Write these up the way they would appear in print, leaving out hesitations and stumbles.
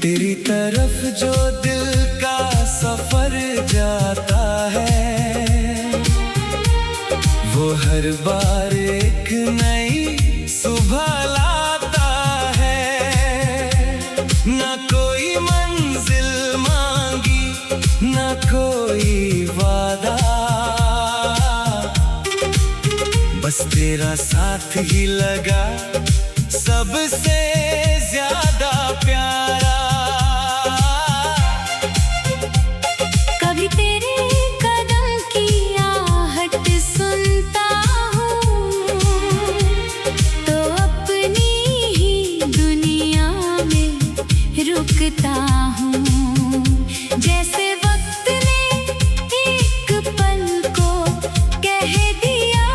तेरी तरफ जो दिल का सफर जाता है, वो हर बार एक नई सुबह लाता है। ना कोई मंजिल मांगी, ना कोई वादा, बस तेरा साथ ही लगा सबसे ज्यादा प्यारा। रुकता हूँ जैसे वक्त ने एक पल को कह दिया,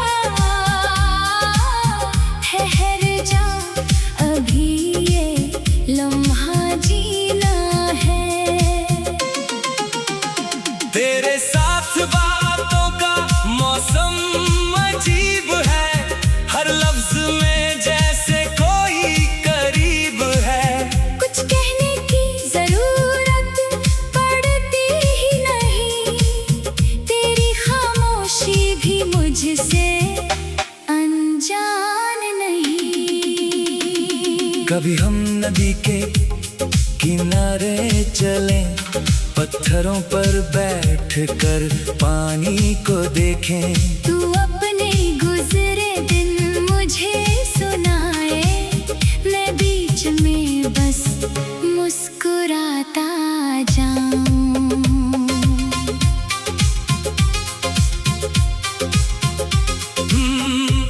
ठहर जा अभी ये लम्हा जीना है। तेरे साथ बातों का मौसम अजीब है, हर लफ्ज में जैसे कोई करीब है। कुछ कहने की जरूरत पड़ती ही नहीं, तेरी खामोशी भी मुझसे अनजान नहीं। कभी हम नदी के किनारे चलें, पत्थरों पर बैठकर पानी को देखें। तू अपने गुजरे दिन मुझे सुनाए, मैं बीच में बस मुस्कुराता जाऊं।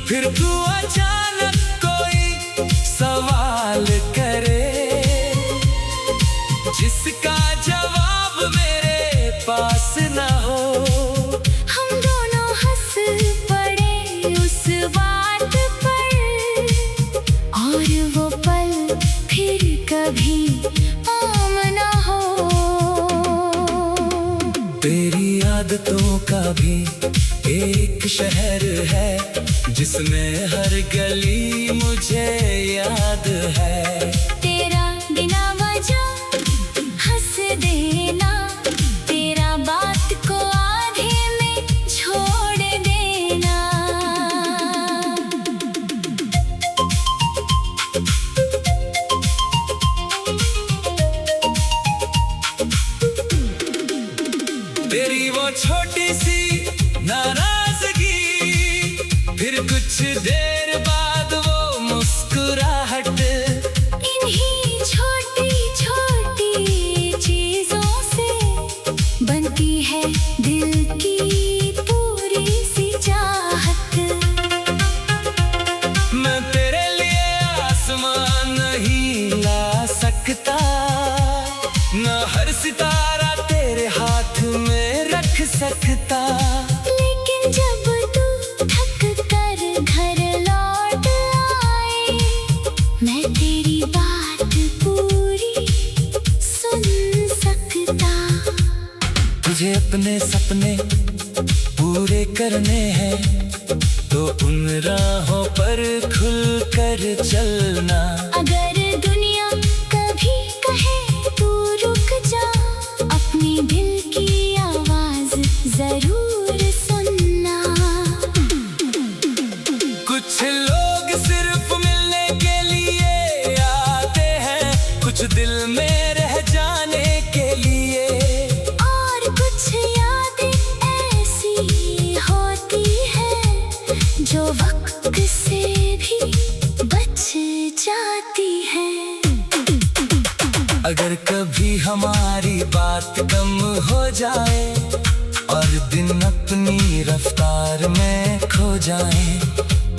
फिर तू अचानक कोई सवाल करे, जिसका जवाब मेरे पास न हो। हम दोनों हंस पड़े उस बात पर, और वो पल फिर कभी आम न हो। तेरी आदतों का भी एक शहर है, जिसमें हर गली मुझे याद है। तेरा बिना वजह हंस देना, तेरा बात को आधे में छोड़ देना। तेरी वो छोटी सी नाराजगी, फिर कुछ देर बाद वो मुस्कुराहट। इन्हीं छोटी छोटी चीजों से बनती है दिल की पूरी सी चाहत। मैं तेरे लिए आसमान नहीं ला सकता, ना हर सितारा तेरे हाथ में रख सकता। लेकिन जब तू थक कर घर लौट आए, मैं तेरी बात पूरी सुन सकता। तुझे अपने सपने पूरे करने हैं, तो उन राहों पर खुलकर चलना। अगर दुनिया कभी कहे तू रुक जा, अपनी दिल की आवाज जरूर सुनना। कुछ लोग सिर्फ मिलने के लिए आते हैं, कुछ दिल में रह जाने के लिए। और कुछ यादें ऐसी होती हैं जो वक्त से भी बच जाती है। अगर कभी हमारी बात कम हो जाए और दिन अपनी रफ्तार में खो जाए,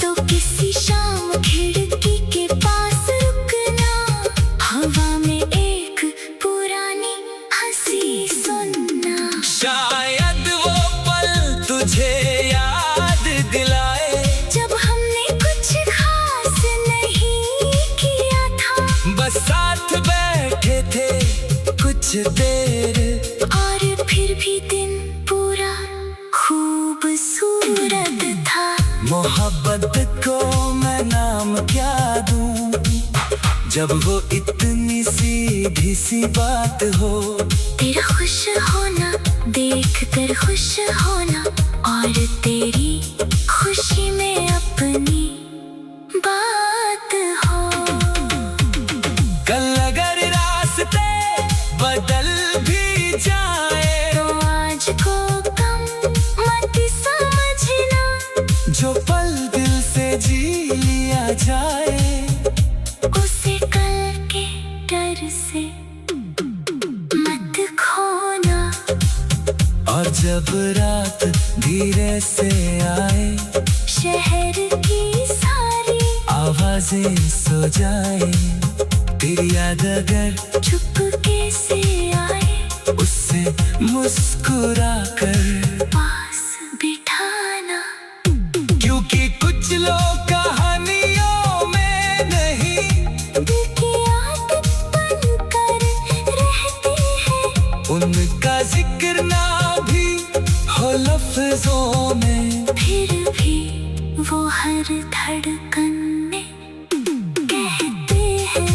तो किसी शाम खिड़की जब वो इतनी सीधी सी बात हो। तेरा खुश होना देख कर खुश होना और तेरी खुशी में अपनी बात हो। कल अगर रास्ते बदल भी जाए तो आज को कम मत समझना। जो पल दिल से जी लिया जाए उसे कल के डर से मत खोना। और जब रात धीरे से आए शहर की सारी आवाजें सो जाए, तेरी याद अगर चुपके से आए उससे मुस्कुरा कर पास बिठाना। क्योंकि कुछ लोग कहानियों में नहीं दिल की आदत बनकर रहते हैं। उनका जिक्र ना भी हो लफ्जों में, फिर भी वो हर धड़कन में कहते हैं।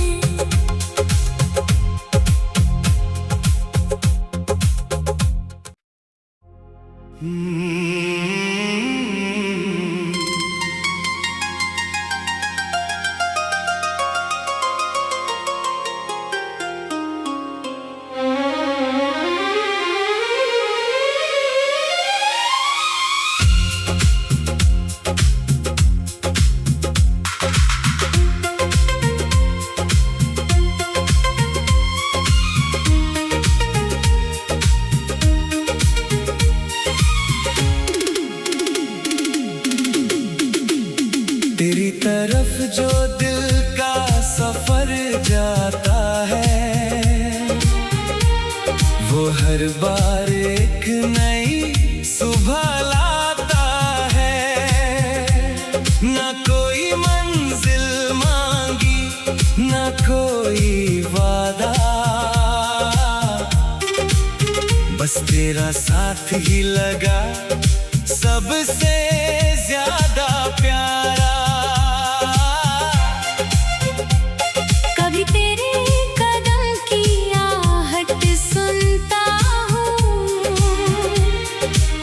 तेरी तरफ जो दिल का सफर जाता है वो हर बार एक नई सुबह लाता है। ना कोई मंजिल मांगी ना कोई वादा, बस तेरा साथ ही लगा सबसे ज्यादा प्यारा। कभी तेरे कदम की आहट सुनता हूँ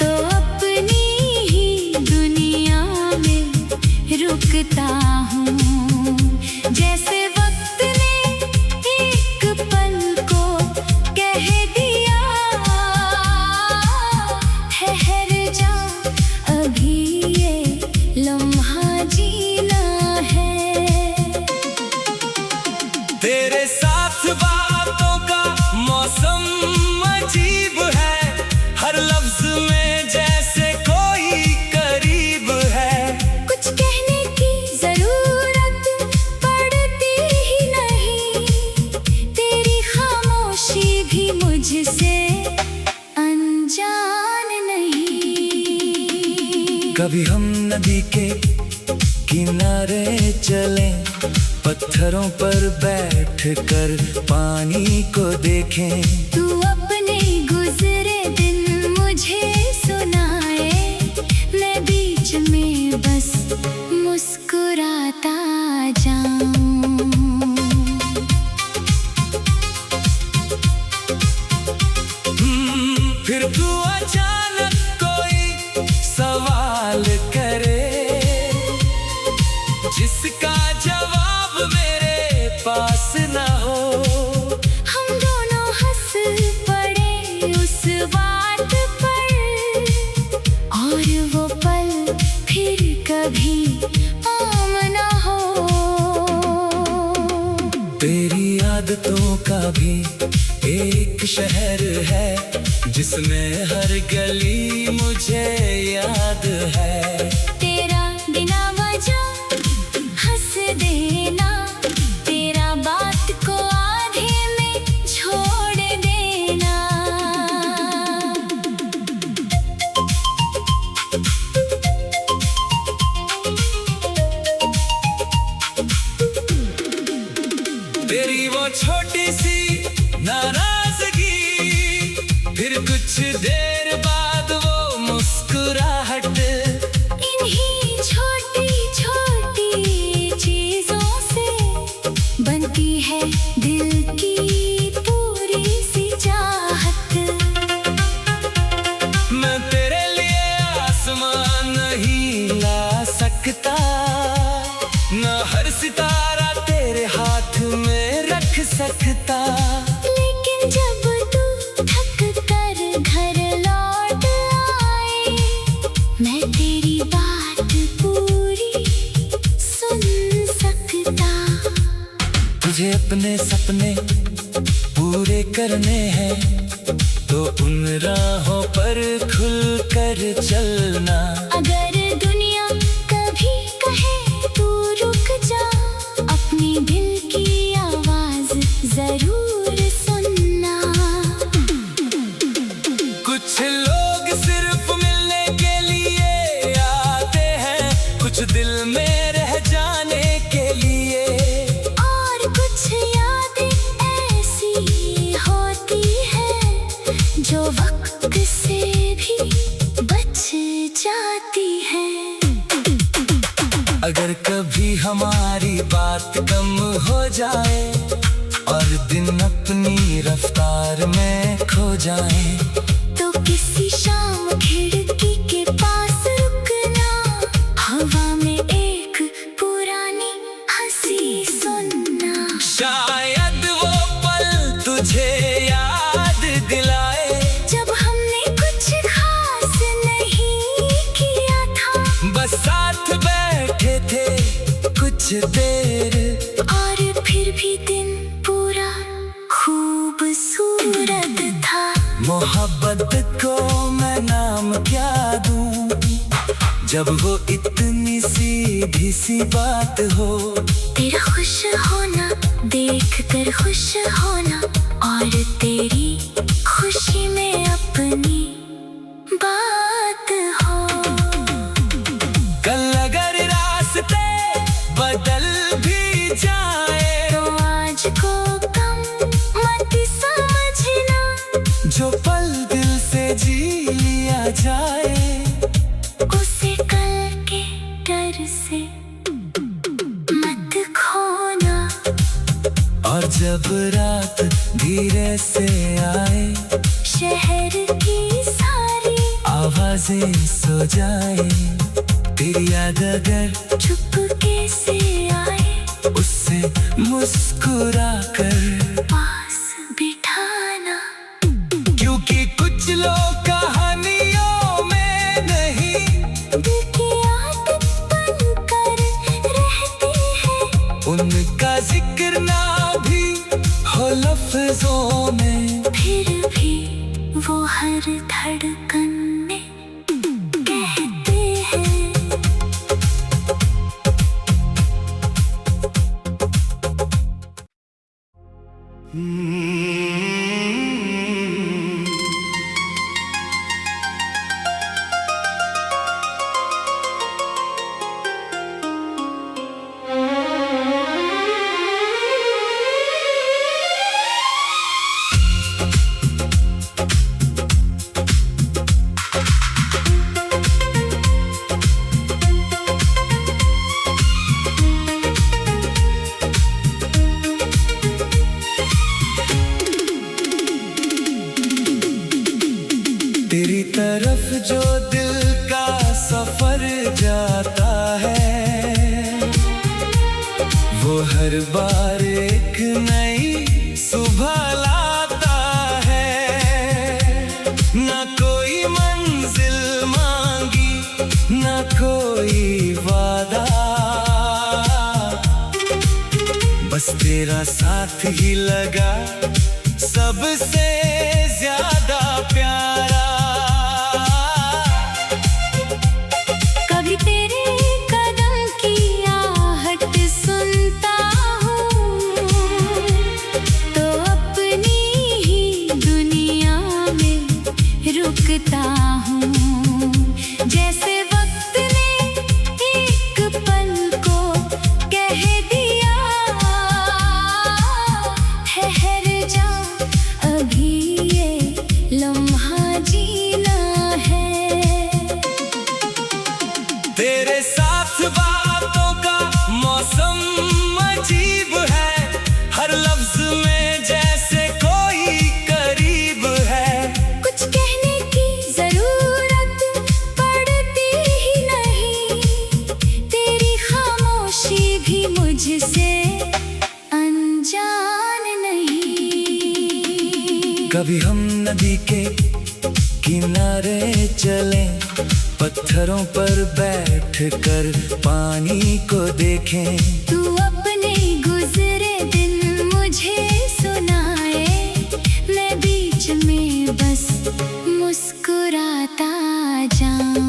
तो अपनी ही दुनिया में रुकता हूँ। जैसे वक्त ने एक पल को कह दिया ठहर जा अभी ये लम्हा जीना है। तेरे साथ बातों का मौसम अजीब है, हर लफ्ज में जैसे कोई करीब है। कुछ कहने की जरूरत पड़ती ही नहीं, तेरी खामोशी भी मुझसे अनजान नहीं। कभी हम नदी के किनारे चलें, पत्थरों पर बैठकर पानी को देखें। तू अपने गुजरे दिन मुझे सुनाए, मैं बीच में बस मुस्कुराता जाऊं। फिर तू अचानक कोई सवाल करे जिसका जवाब मेरे पास न हो। हम दोनों हंस पड़े उस बात पर और वो पल फिर कभी आम न हो। तेरी आदतों का भी एक शहर है जिसमें हर गली मुझे याद है। तेरा बिना वजह हंस देना, तेरा बात को आधे में छोड़ देना। तेरी वो छोटी सी नाराजगी, फिर कुछ देर बाद वो मुस्कुराहट। इन्हीं छोटी छोटी चीजों से बनती तुझे अपने सपने पूरे करने हैं तो उन राहों पर खुल कर चलना। अगर दुनिया कभी कहे तू रुक जा, अपनी दिल की आवाज जरूर सुनना। कुछ लोग सिर्फ मिलने के लिए आते हैं, कुछ दिल में रह जाने के लिए, और कुछ यादें ऐसी होती है जो वक्त से भी बच जाती है। अगर कभी हमारी बात कम हो जाए और दिन अपनी रफ्तार में खो जाए, तो किसी शाम खिड़की के पास रुकना, हवा में एक पुरानी हंसी सुनना। शायद वो पल तुझे याद दिलाए जब हमने कुछ खास नहीं किया था, बस साथ बैठे थे कुछ देर, और फिर भी दिन पूरा खूबसूरत था। मोहब्बत को मैं नाम क्या दूं, जब वो इतनी सीधी सी बात हो। तेरा खुश होना देख कर खुश होना, और तेरी खुशी में अपनी बात हो। कल अगर रास्ते बदल भी जाए तो आज को कम मत समझना, जो पल दिल से जी लिया जाए उसे कल के डर से मत खोना। और जब रात धीरे से आए, शहर की सारी आवाजें सो जाए, तेरी याद अगर चुपके से आए, उससे मुस्कुरा कर पास बिठाना। क्योंकि कुछ लोग कहानियों में नहीं, दिल की आदत बनकर रहती है, उनका जिक्र ना भी हो लफ्जों में, फिर भी वो हर धड़कन में कहते हैं। तेरी तरफ जो दिल का सफर जाता है, वो हर बार एक नई सुबह लाता है। ना कोई मंजिल मांगी, ना कोई वादा, बस तेरा साथ ही लगा सबसे ज्यादा प्यारा। कभी तेरे कदम की आहट सुनता हूँ, तो अपनी ही दुनिया में रुकता हूँ। जैसे वक्त ने एक पल को कह दिया, ठहर जा अभी ये लम्हा जीना है। तेरे साथ बातों का मौसम अजीब है, हर लफ्ज में जैसे कोई करीब है। कुछ कहने की जरूरत पड़ती ही नहीं, तेरी खामोशी भी मुझसे अनजान नहीं। कभी हम नदी के किनारे चलें, पत्थरों पर बैठकर पानी को देखें। तू अपने गुजरे दिन चाहता जाऊं।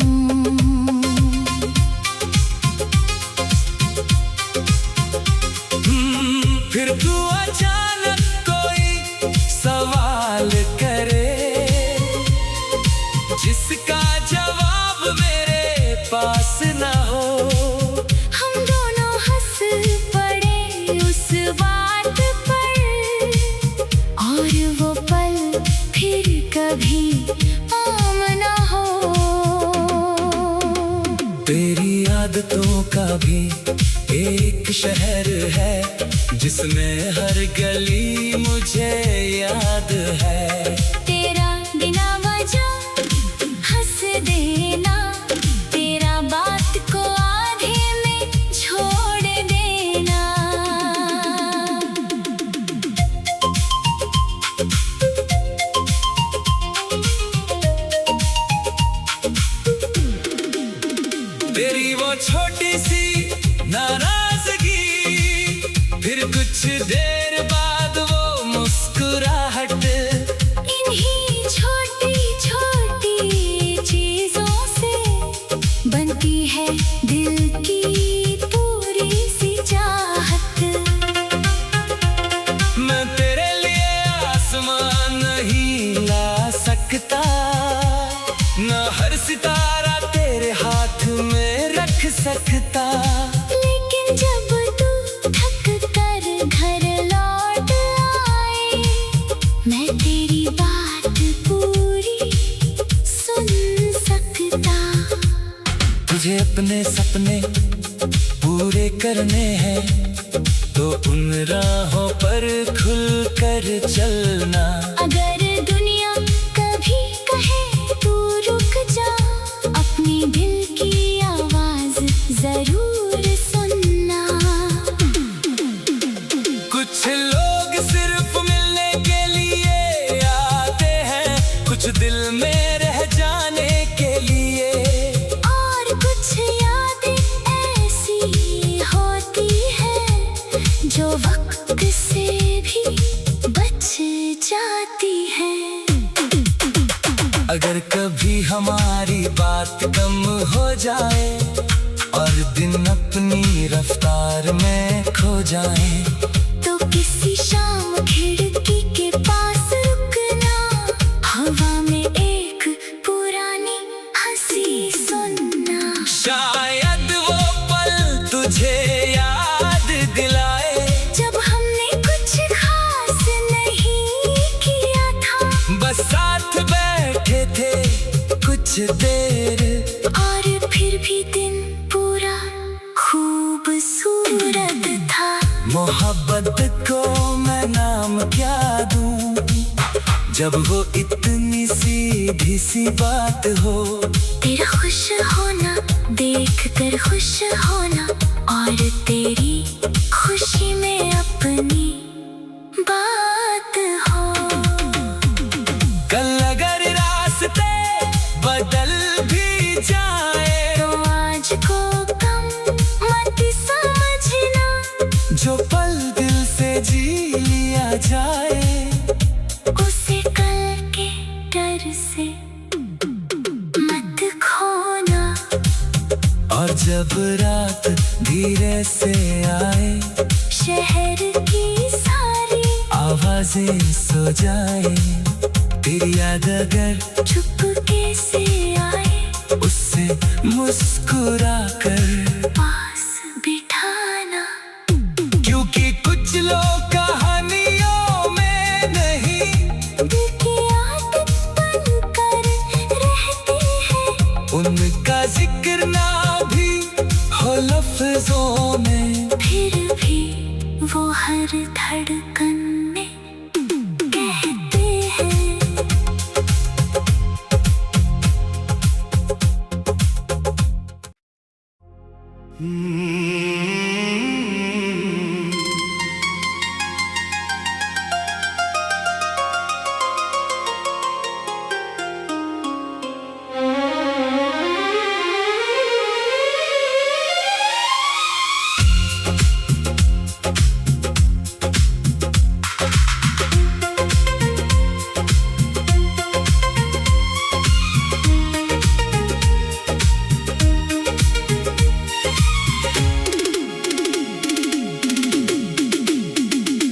फिर तू अचानक कोई सवाल करे, जिसका जवाब मेरे पास न हो। हम दोनों हंस पड़े उस बात पर, और वो पल फिर कभी आम न हो। तेरी आदतों का भी एक शहर है, जिसमें हर गली मुझे याद है। तेरा बिना वजह हंस देना, तेरा बात को आधे में छोड़ देना। तेरी वो छोटी सी नाराजगी, फिर कुछ देर बाद वो मुस्कुराहट। इन्हीं छोटी छोटी चीजों से बनती है दिल की पूरी सी चाहत। मैं तेरे लिए आसमान नहीं ला सकता, न हर सितारा तेरे हाथ में रख सकता। लेकिन जब तू थक कर घर लौट आए, मैं तेरी बात पूरी सुन सकता। तुझे अपने सपने पूरे करने हैं, तो उन राहों पर खुलकर चलना। अगर दुनिया कभी कहे तू रुक जा, अपनी दिल की आवाज जरूर सुनना। कुछ लोग सिर्फ मिलने के लिए आते हैं, कुछ दिल में रह जाने के लिए। और कुछ यादें ऐसी होती है जो वक्त से भी बच जाती है। अगर कभी हमारी बात कम हो जाए और दिन अपनी रफ्तार में खो जाए, तो किसी शाम खिड़की के पास रुकना, हवा में एक पुरानी हंसी सुनना। शायद वो पल तुझे याद दिलाए, जब हमने कुछ खास नहीं किया था, बस साथ बैठे थे कुछ देर। और फिर भी दिन पूरा खूबसूरत था। मोहब्बत को मैं नाम क्या दूं, जब वो इतनी सीधी सी बात हो। तेरा खुश होना देख कर खुश होना, और तेरी खुशी में अपनी बात हो। कल अगर रास्ते बदल भी जाए, तो आज को कम मत समझना। जो पल दिल से जी लिया जाए, उसे कल के डर से मत खोना। और जब रात धीरे से आए, शहर की सारी आवाजें सो जाए, तेरी याद अगर चुपके से आए, उससे मुस्कुरा कर पास बिठाना। क्योंकि कुछ लोग कहानियों में नहीं, दिल की आदत बनकर रहते हैं। उनका जिक्र ना भी हो लफ्जों में, फिर भी वो हर धड़कन में कहते हैं।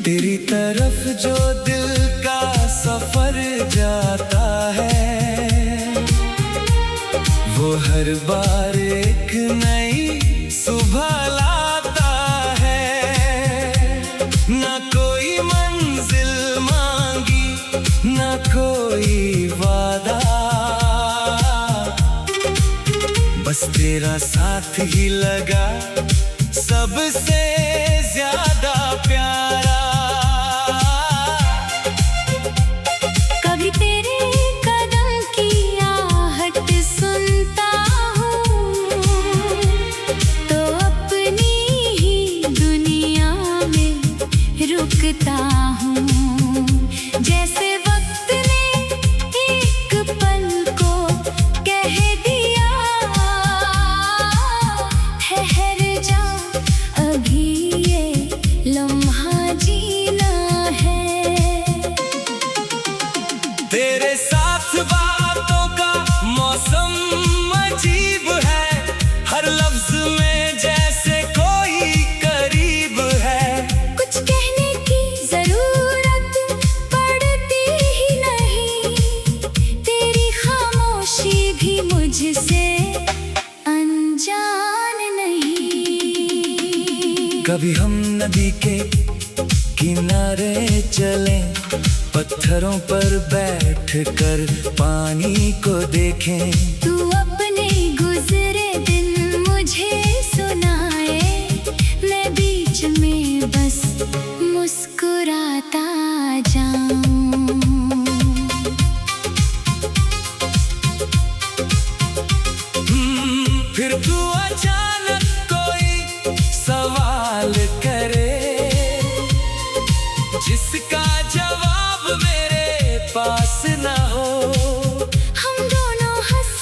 तेरी तरफ जो दिल का सफर जाता है, वो हर बार एक नई सुबह लाता है। ना कोई मंजिल मांगी, ना कोई वादा, बस तेरा साथ ही लगा सबसे ज्यादा प्यारा। कभी तेरे कदम की आहट सुनता हूँ, तो अपनी ही दुनिया में रुकता हूँ। जैसे वक्त ने एक पल को कह दिया, ठहर जा अभी ये लम्हा जीना है। तेरे साथ बातों का मौसम अजीब है, हर लफ्ज में जैसे कोई करीब है। कुछ कहने की जरूरत पड़ती ही नहीं, तेरी खामोशी भी मुझसे अनजान नहीं। कभी हम नदी के किनारे चलें, पत्थरों पर बैठकर पानी को देखें। तू अपने गुजरे दिन मुझे सुनाए, मैं बीच में बस मुस्कुराता जाऊं। फिर तू अचानक कोई सवाल करे, जिसका जवाब मेरे पास न हो। हम दोनों हंस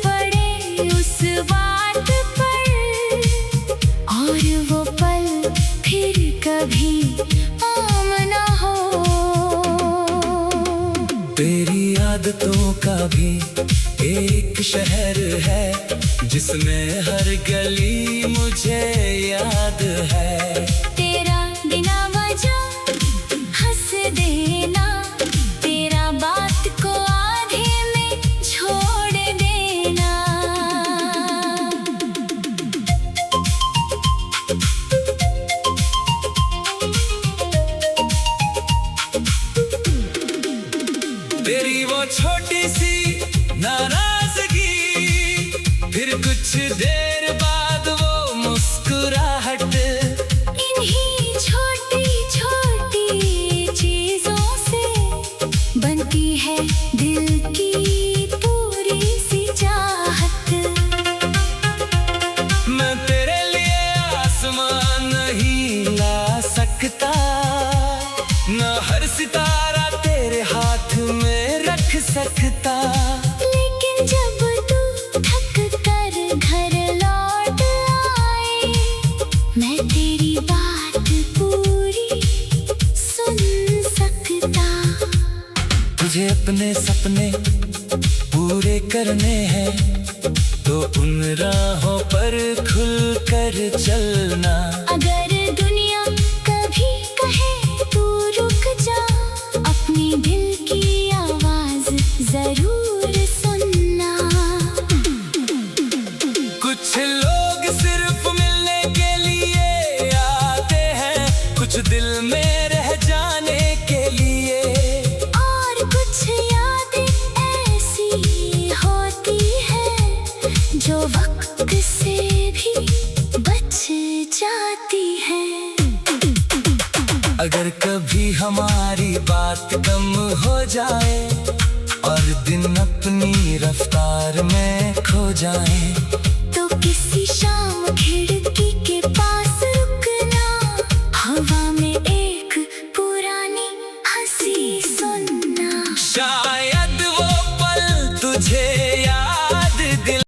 पड़े उस बात पर, और वो पल फिर कभी आम न हो। तेरी आदतों का भी एक शहर है, जिसमें हर गली मुझे याद है। तेरा बिना वजह हंस देना, तेरा बात को आधे में छोड़ देना। तेरी वो छोटी सी नाराजगी, फिर कुछ देर बाद वो मुस्कुराहट। इन्हीं छोटी छोटी चीजों से बनती है दिल की पूरी सी चाहत। मैं तेरे लिए आसमान नहीं ला सकता, न हर सितारा तेरे हाथ में रख सकता। लेकिन जब तू थक कर घर लौट आए, मैं तेरी बात पूरी सुन सकता। तुझे अपने सपने पूरे करने हैं, तो उन राहों पर खुलकर चलना। अगर दुनिया कभी कहे तू रुक जा, अपनी दिल की आवाज जरूर सुनना। कुछ लोग सिर्फ मिलने के लिए आते हैं, कुछ दिल में रह जाने के लिए। और कुछ यादें ऐसी होती है, जो वक्त से भी बच जाती है। अगर कभी हमारी बात कम हो जाए, और दिन अपनी रफ्तार में खो जाए, तो किसी शाम खिड़